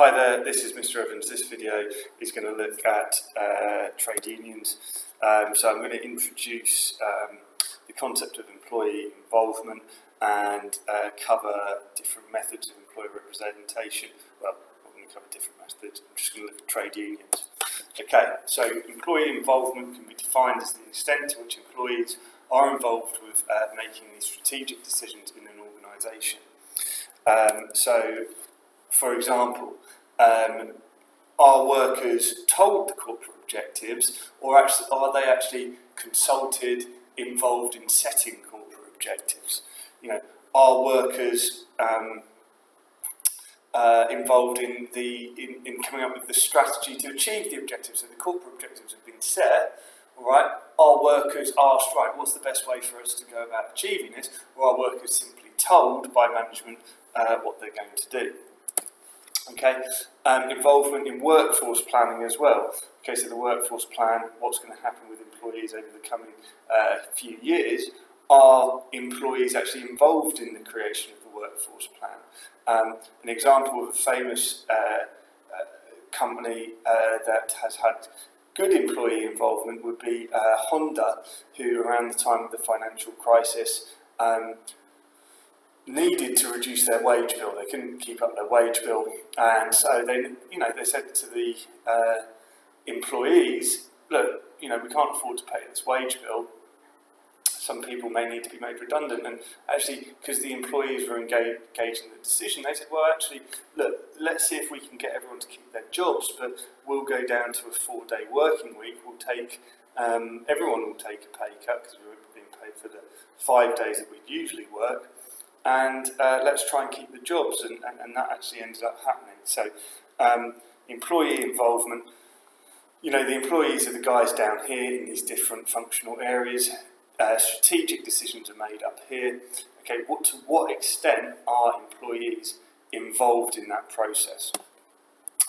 Hi there, this is Mr. Evans. This video is going to look at trade unions. So I'm going to introduce the concept of employee involvement and cover different methods of employee representation. Well, I'm going to cover different methods. I'm just going to look at trade unions. Okay, so employee involvement can be defined as the extent to which employees are involved with making these strategic decisions in an organisation. For example, are workers told the corporate objectives, or are they actually consulted, involved in setting corporate objectives? Are workers involved in coming up with the strategy to achieve the objectives? So the corporate objectives have been set. All right. Are workers asked, right, what's the best way for us to go about achieving this, or are workers simply told by management what they're going to do? Okay, involvement in workforce planning as well. Okay, so the workforce plan, what's going to happen with employees over the coming few years? Are employees actually involved in the creation of the workforce plan? An example of a famous company that has had good employee involvement would be Honda, who around the time of the financial crisis needed to reduce their wage bill. They couldn't keep up their wage bill, and so they said to the employees, look, we can't afford to pay this wage bill. Some people may need to be made redundant. And actually, because the employees were engaged in the decision, they said, well, actually, look, let's see if we can get everyone to keep their jobs, but we'll go down to a 4-day working week. We'll take everyone will take a pay cut because we're being paid for the 5 days that we'd usually work. And let's try and keep the jobs, and that actually ended up happening. So employee involvement, the employees are the guys down here in these different functional areas. Strategic decisions are made up here. Okay, to what extent are employees involved in that process?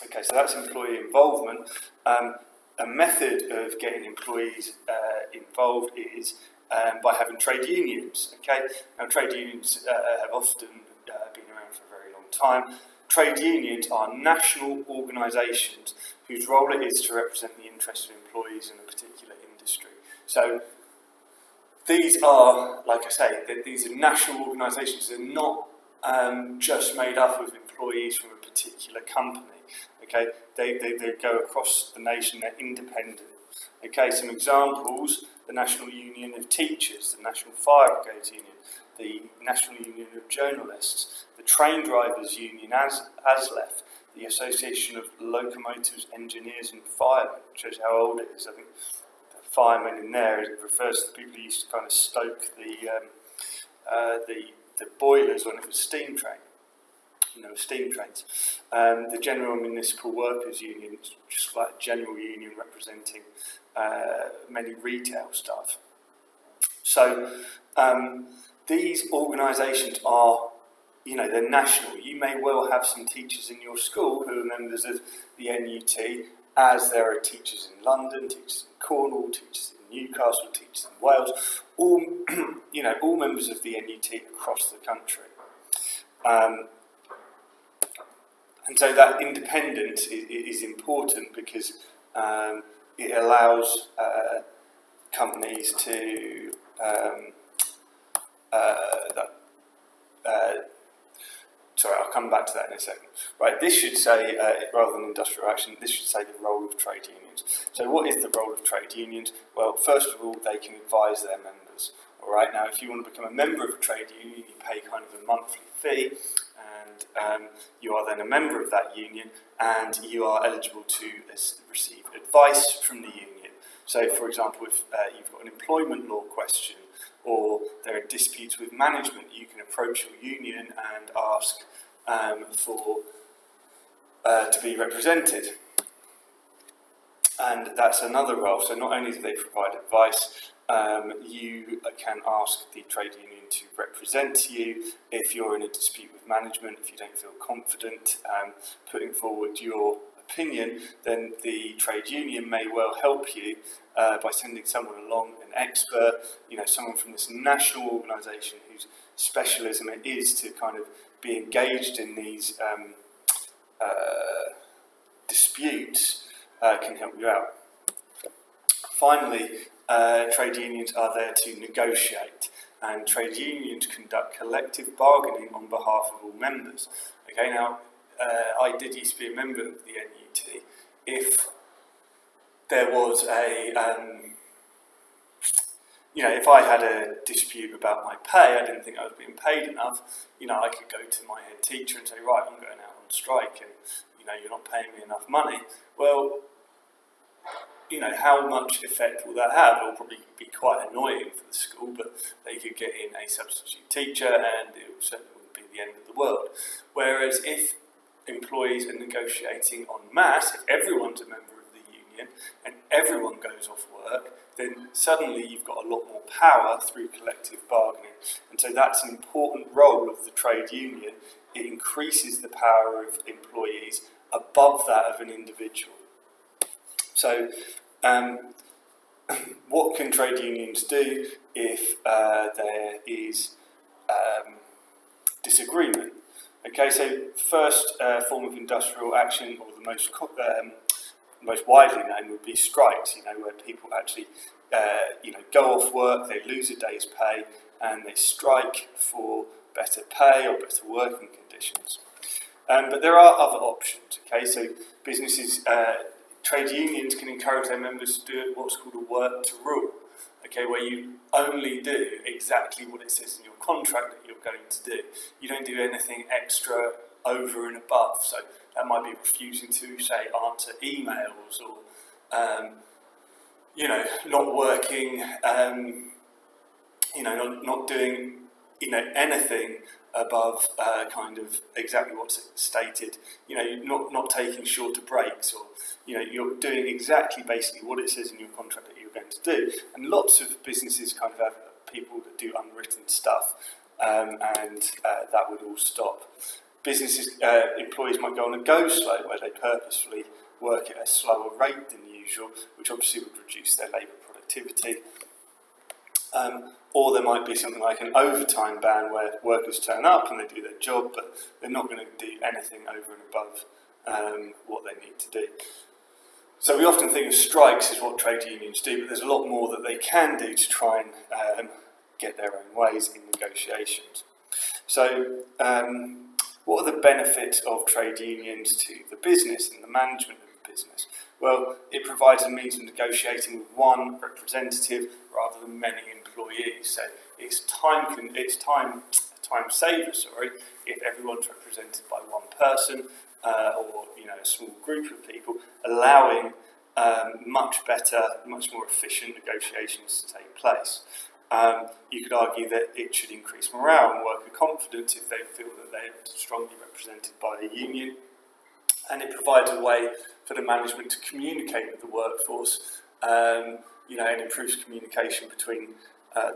Okay, so that's employee involvement. A method of getting employees involved is by having trade unions. Okay, now trade unions have often been around for a very long time. Trade unions are national organisations whose role it is to represent the interests of employees in a particular industry. So these are, like I say, these are national organisations. They're not just made up of employees from a particular company. Okay, they go across the nation. They're independent. Okay, some examples: the National Union of Teachers, the National Fire Brigades Union, the National Union of Journalists, the Train Drivers Union, ASLEF, the Association of Locomotives, Engineers and Firemen. Shows how old it is. I think the firemen in there, it refers to the people who used to kind of stoke the boilers when it was steam train. Steam trains. The General Municipal Workers Union, just like a general union representing many retail staff. So these organisations are, they're national. You may well have some teachers in your school who are members of the NUT, as there are teachers in London, teachers in Cornwall, teachers in Newcastle, teachers in Wales, all members of the NUT across the country. And so that independence is important because it allows companies to sorry, I'll come back to that in a second. Right, this should say, rather than industrial action, this should say the role of trade unions. So what is the role of trade unions? Well, first of all, they can advise their members. All right, now if you want to become a member of a trade union, you pay kind of a monthly fee, and you are then a member of that union, and you are eligible to receive advice from the union. So, for example, if you've got an employment law question, or there are disputes with management, you can approach your union and ask to be represented. And that's another role. So not only do they provide advice, you can ask the trade union to represent you if you're in a dispute with management, if you don't feel confident putting forward your opinion, then the trade union may well help you by sending someone along, an expert, someone from this national organisation whose specialism it is to kind of be engaged in these can help you out. Finally, trade unions are there to negotiate, and trade unions conduct collective bargaining on behalf of all members. Okay, now I did used to be a member of the NUT. If there was if I had a dispute about my pay, I didn't think I was being paid enough, I could go to my head teacher and say, right, I'm going out on strike and, you're not paying me enough money. Well, how much effect will that have? It will probably be quite annoying for the school, but they could get in a substitute teacher and it certainly wouldn't be the end of the world. Whereas if employees are negotiating en masse, if everyone's a member of the union and everyone goes off work, then suddenly you've got a lot more power through collective bargaining. And so that's an important role of the trade union. It increases the power of employees above that of an individual. So what can trade unions do if there is disagreement? Okay, so first form of industrial action, or the most widely known, would be strikes. Where people actually go off work, they lose a day's pay, and they strike for better pay or better working conditions. But there are other options. Okay, so businesses, trade unions can encourage their members to do what's called a work to rule. Okay, where you only do exactly what it says in your contract that you're going to do. You don't do anything extra over and above. So that might be refusing to, say, answer emails, or not working, not doing anything above kind of exactly what's stated. Not taking shorter breaks, or you're doing exactly basically what it says in your contract that you're going to do. And lots of businesses kind of have people that do unwritten stuff, and that would all stop. Businesses, employees might go on a go slow, where they purposefully work at a slower rate than usual, which obviously would reduce their labour productivity. Or there might be something like an overtime ban, where workers turn up and they do their job, but they're not going to do anything over and above what they need to do. So we often think of strikes as what trade unions do, but there's a lot more that they can do to try and get their own ways in negotiations. So what are the benefits of trade unions to the business and the management of the business? Well, it provides a means of negotiating with one representative rather than many employees. So it's time saver, if everyone's represented by one person or a small group of people, allowing much better, much more efficient negotiations to take place. You could argue that it should increase morale and worker confidence if they feel that they're strongly represented by a union. And it provides a way for the management to communicate with the workforce, and improves communication between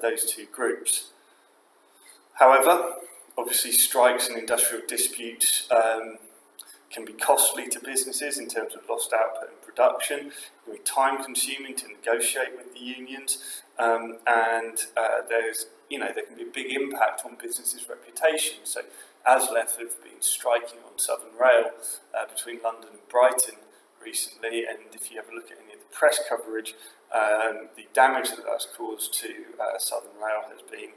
those two groups. However, obviously strikes and industrial disputes can be costly to businesses in terms of lost output and production. It can be time consuming to negotiate with the unions, and there can be a big impact on businesses' reputation. So ASLEF have been striking on Southern Rail between London and Brighton recently, and if you ever look at any of the press coverage, the damage that that's caused to Southern Rail has been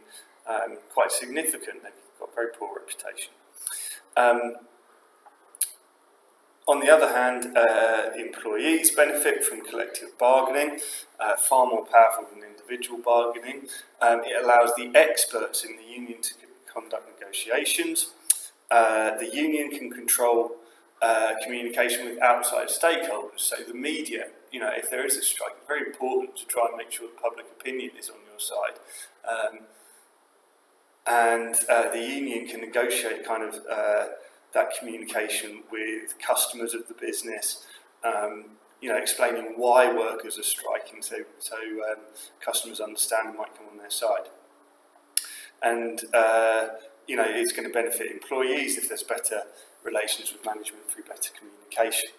quite significant. They've got a very poor reputation. On the other hand, employees benefit from collective bargaining, far more powerful than individual bargaining. It allows the experts in the union to conduct negotiations. The union can control communication with outside stakeholders, so the media. If there is a strike, it's very important to try and make sure that public opinion is on your side. And the union can negotiate kind of that communication with customers of the business, explaining why workers are striking, so customers understand and might come on their side. And it's going to benefit employees if there's better relations with management through better communication.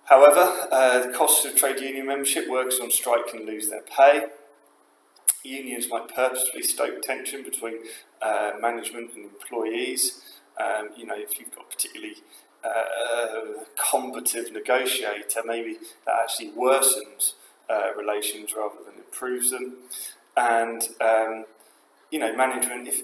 However, the costs of trade union membership, workers on strike can lose their pay. Unions might purposefully stoke tension between management and employees. If you've got particularly combative negotiator, maybe that actually worsens relations rather than improves them. And management, if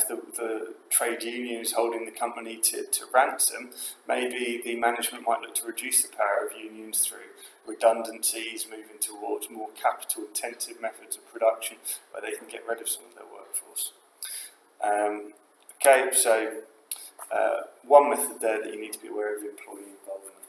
the trade union is holding the company to ransom, maybe the management might look to reduce the power of unions through redundancies, moving towards more capital-intensive methods of production where they can get rid of some of their workforce. Okay, so one method there that you need to be aware of: employee involvement.